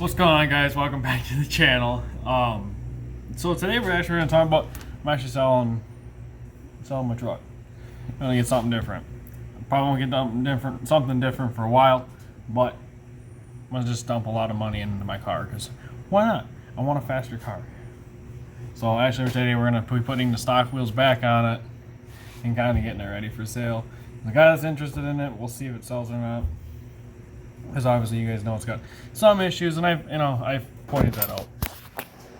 What's going on, guys? Welcome back to the channel. So today we're actually going to talk about, I'm actually selling my truck. I'm going to get something different. Probably won't get something different for a while, but I'm going to just dump a lot of money into my car because why not? I want a faster car. So actually today we're going to be putting the stock wheels back on it and kind of getting it ready for sale. The guy that's interested in it, we'll see if it sells or not. Because obviously you guys know it's got some issues, and I've pointed that out.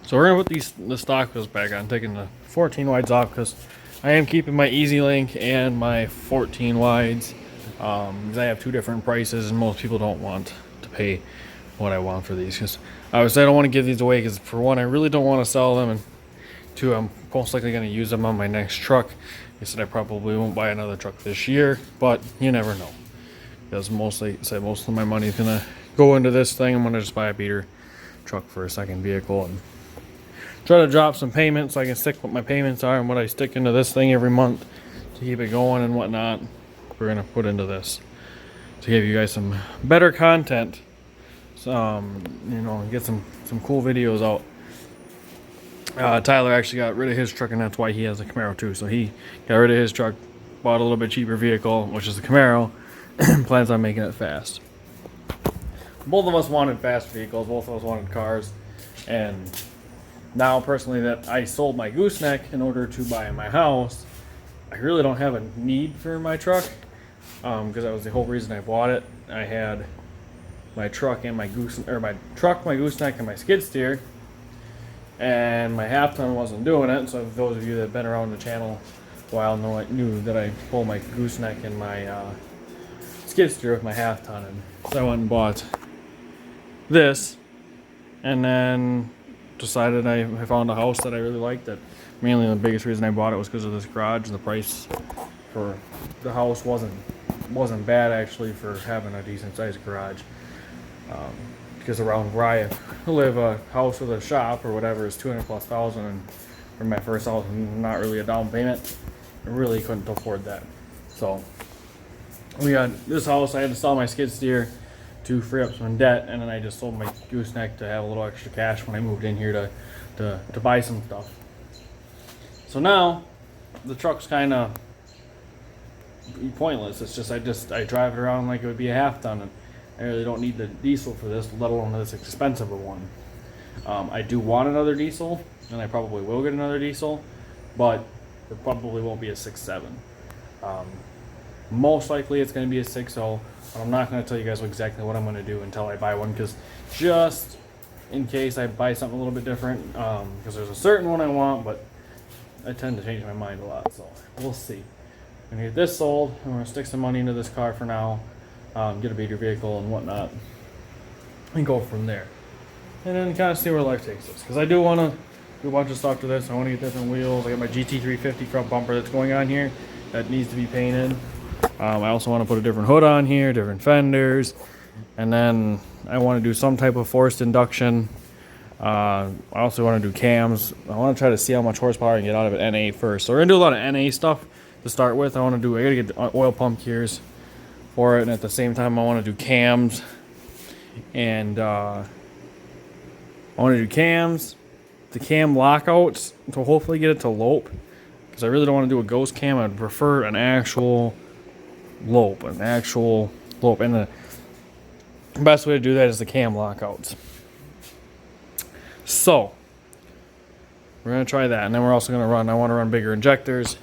So we're gonna put the stock wheels back on, taking the 14 wides off because I am keeping my Easy Link and my 14 wides because I have two different prices, and most people don't want to pay what I want for these. Because obviously I don't want to give these away because for one, I really don't want to sell them, and two, I'm most likely going to use them on my next truck. I said I probably won't buy another truck this year, but you never know. Because most of my money is gonna go into this thing. I'm gonna just buy a beater truck for a second vehicle and try to drop some payments so I can stick what my payments are and what I stick into this thing every month to keep it going and whatnot. We're gonna put into this to give you guys some better content. Get some cool videos out. Tyler actually got rid of his truck, and that's why he has a Camaro too. So he got rid of his truck, bought a little bit cheaper vehicle, which is the Camaro. Plans on making it fast. Both of us wanted fast vehicles, both of us wanted cars, and now personally that I sold my gooseneck in order to buy my house, I really don't have a need for my truck because that was the whole reason I bought it. I had my truck and my gooseneck and my skid steer, and my half ton wasn't doing it. So those of you that have been around the channel a while knew that I pulled my gooseneck and my skid steer with my half ton, and so I went and bought this, and then decided I found a house that I really liked. That mainly the biggest reason I bought it was because of this garage. The price for the house wasn't bad actually for having a decent sized garage. Because around where I live, a house with a shop or whatever is $200,000+, and for my first house, not really a down payment. I really couldn't afford that. So we had this house. I had to sell my skid steer to free up some debt, and then I just sold my gooseneck to have a little extra cash when I moved in here to buy some stuff. So now the truck's kind of pointless. It's just I drive it around like it would be a half ton, and I really don't need the diesel for this, let alone this expensive a one. I do want another diesel, and I probably will get another diesel, but it probably won't be a 6.7. Most likely it's going to be a 6.0. I'm not going to tell you guys exactly what I'm going to do until I buy one, because just in case I buy something a little bit different, because there's a certain one I want, but I tend to change my mind a lot, so we'll see. I'm going to get this sold. I'm going to stick some money into this car for now, get a beater vehicle and whatnot, and go from there. And then kind of see where life takes us, because I do want to do a bunch of stuff to this. I want to get different wheels. I got my GT350 front bumper that's going on here that needs to be painted. I also want to put a different hood on here, different fenders, and then I want to do some type of forced induction. I also want to do cams. I want to try to see how much horsepower I can get out of it NA first. So we're going to do a lot of NA stuff to start with. I got to get the oil pump gears for it, and at the same time I want to do cams, and I want to do cams, the cam lockouts, to hopefully get it to lope, because I really don't want to do a ghost cam. I'd prefer an actual lope, and the best way to do that is the cam lockouts. So we're going to try that, and then we're also going to I want to run bigger injectors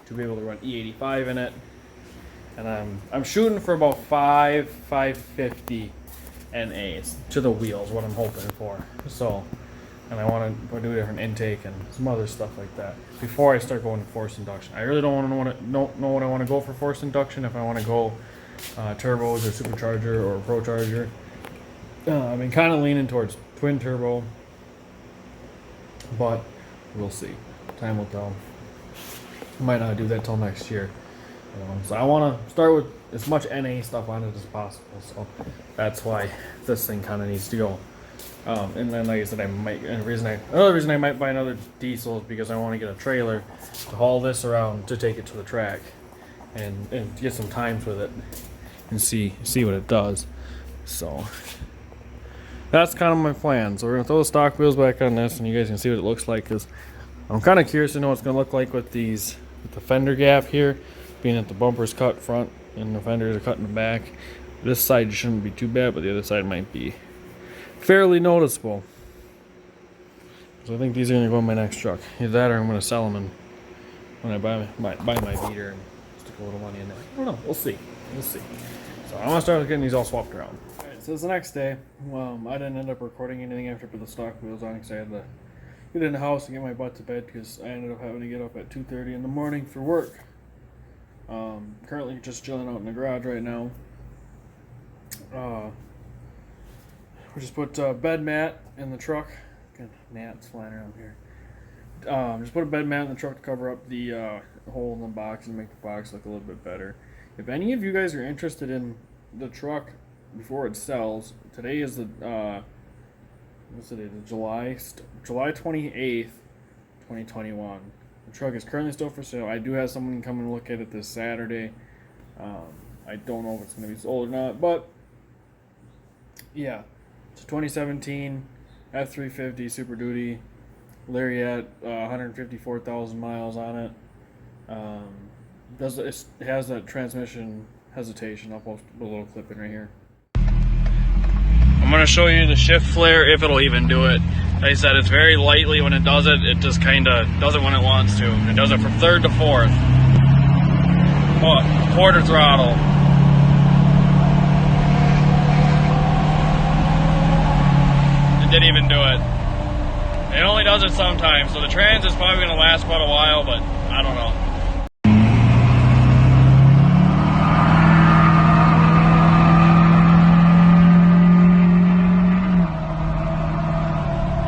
to be able to run E85 in it, and I'm shooting for about 550 NAs to the wheels, what I'm hoping for. So, and I want to do a different intake and some other stuff like that before I start going to forced induction. I really don't know what I want to go for forced induction. If I want to go turbos or supercharger or pro charger, I've been kind of leaning towards twin turbo, but we'll see. Time will tell. I might not do that till next year. So I want to start with as much NA stuff on it as possible. So that's why this thing kind of needs to go. And then, like I said, another reason I might buy another diesel is because I want to get a trailer to haul this around to take it to the track and get some times with it and see what it does. So that's kind of my plan. So we're gonna throw the stock wheels back on this, and you guys can see what it looks like. Because I'm kind of curious to know what it's gonna look like with these, with the fender gap here, being that the bumper's cut front and the fenders are cut in the back. This side shouldn't be too bad, but the other side might be fairly noticeable. So I think these are gonna go in my next truck. Either that, or I'm gonna sell them and when I buy my beater and stick a little money in there. I don't know. We'll see. We'll see. So I'm gonna start getting these all swapped around. Alright, so it's the next day. I didn't end up recording anything after I put the stock wheels on because I had to get in the house and get my butt to bed because I ended up having to get up at 2:30 in the morning for work. Currently just chilling out in the garage right now. We just put a bed mat in the truck. Got gnats flying around here. Just put a bed mat in the truck to cover up the hole in the box and make the box look a little bit better. If any of you guys are interested in the truck before it sells, today is the what's the date? July 28th, 2021. The truck is currently still for sale. I do have someone come and look at it this Saturday. I don't know if it's going to be sold or not, but yeah, it's a 2017 F350 Super Duty Lariat, 154,000 miles on it. It has that transmission hesitation. I'll post a little clip in right here. I'm going to show you the shift flare if it'll even do it. Like I said, it's very lightly when it does it. It just kind of does it when it wants to. It does it from third to fourth. Oh, quarter throttle. It didn't even do it. It only does it sometimes, so the trans is probably going to last quite a while, but I don't know.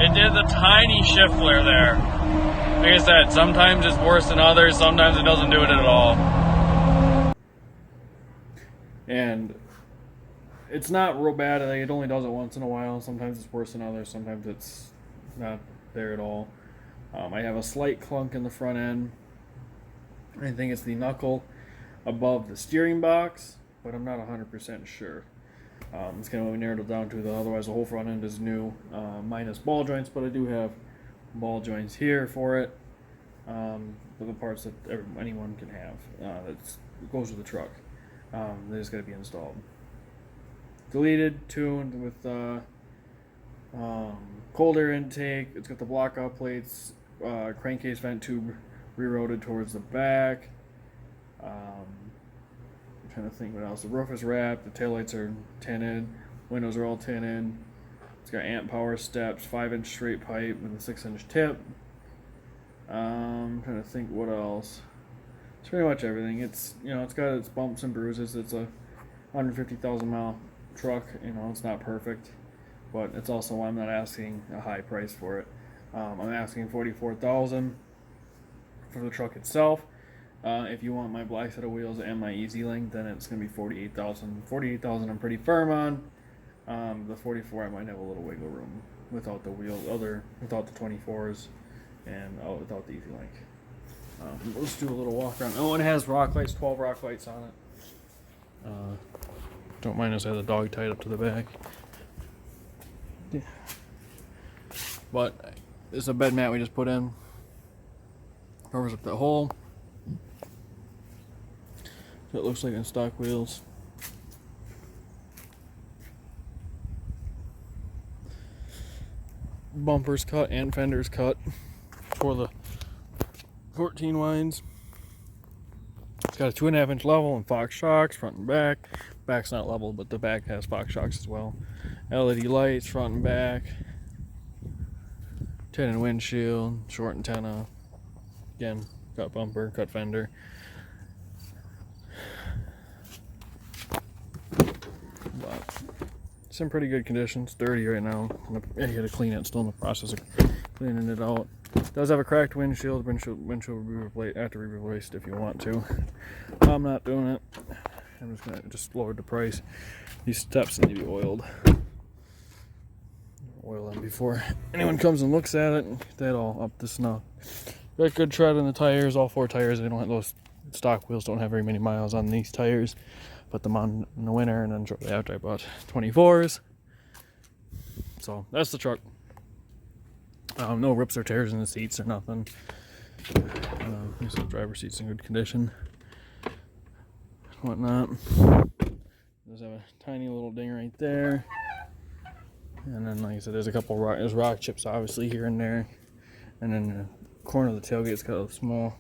It did the tiny shift flare there. Like I said, sometimes it's worse than others, sometimes it doesn't do it at all. And it's not real bad, it only does it once in a while. Sometimes it's worse than others, sometimes it's not there at all. I have a slight clunk in the front end. I think it's the knuckle above the steering box, but I'm not 100% sure. It's kind of what we narrowed it down to, though. Otherwise the whole front end is new, minus ball joints, but I do have ball joints here for it, for the parts that anyone can have. That goes with the truck. They just got to be installed. Deleted, tuned with cold air intake. It's got the block-out plates, crankcase vent tube rerouted towards the back. I'm trying to think what else. The roof is wrapped. The taillights are tinted. Windows are all tinted. It's got amp power steps, 5-inch straight pipe with a 6-inch tip. I'm trying to think what else. It's pretty much everything. It's it's got its bumps and bruises. It's a 150,000 mile truck. It's not perfect, but it's also why I'm not asking a high price for it. I'm asking $44,000 for the truck itself. If you want my black set of wheels and my Easy Link, then it's gonna be $48,000. $48,000 I'm pretty firm on. The 44 I might have a little wiggle room without the wheels, without the 24s, and without the Easy Link. Let's do a little walk around. Oh, and it has rock lights, 12 rock lights on it. Don't mind us, I have the dog tied up to the back. Yeah. But this is a bed mat we just put in. Covers up that hole. So it looks like in stock wheels. Bumpers cut and fenders cut for the 14 winds. It's got a 2.5-inch level and Fox shocks front and back. Back's not level, but the back has Fox shocks as well. LED lights front and back. Tinted windshield, short antenna. Again, cut bumper, cut fender. But it's in pretty good condition. It's dirty right now. I gotta clean it. Still in the process of cleaning it out. It does have a cracked windshield. Windshield will be replaced, have to be replaced if you want to. I'm not doing it. I'm just gonna lower the price. These steps need to be oiled. Oil them before anyone comes and looks at it. Get that all up to snuff. Got good tread on the tires. All 4 tires. They don't have those stock wheels. Don't have very many miles on these tires. Put them on in the winter, and then shortly after I bought 24s. So that's the truck. No rips or tears in the seats or nothing. The driver's seat's in good condition. Whatnot. There's a tiny little ding right there. And then, like I said, there's a couple there's rock chips obviously here and there. And then the corner of the tailgate's got a small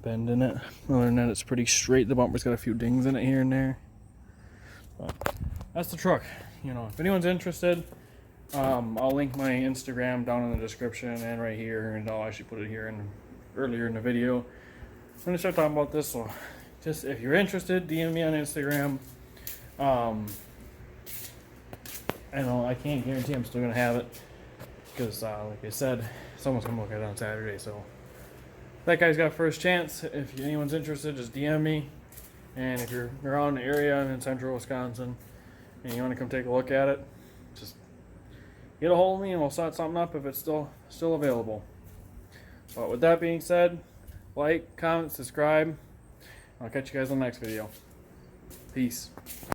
bend in it. Other than that, it's pretty straight. The bumper's got a few dings in it here and there. But that's the truck. You know, if anyone's interested, I'll link my Instagram down in the description and right here, and I'll actually put it here earlier in the video. I'm gonna start talking about this, so just if you're interested, DM me on Instagram. I know I can't guarantee I'm still gonna have it because, like I said, someone's gonna look at it on Saturday. So that guy's got first chance. If anyone's interested, just DM me. And if you're around the area in central Wisconsin and you want to come take a look at it, just get a hold of me and we'll set something up if it's still available. But with that being said, like, comment, subscribe. I'll catch you guys on the next video. Peace.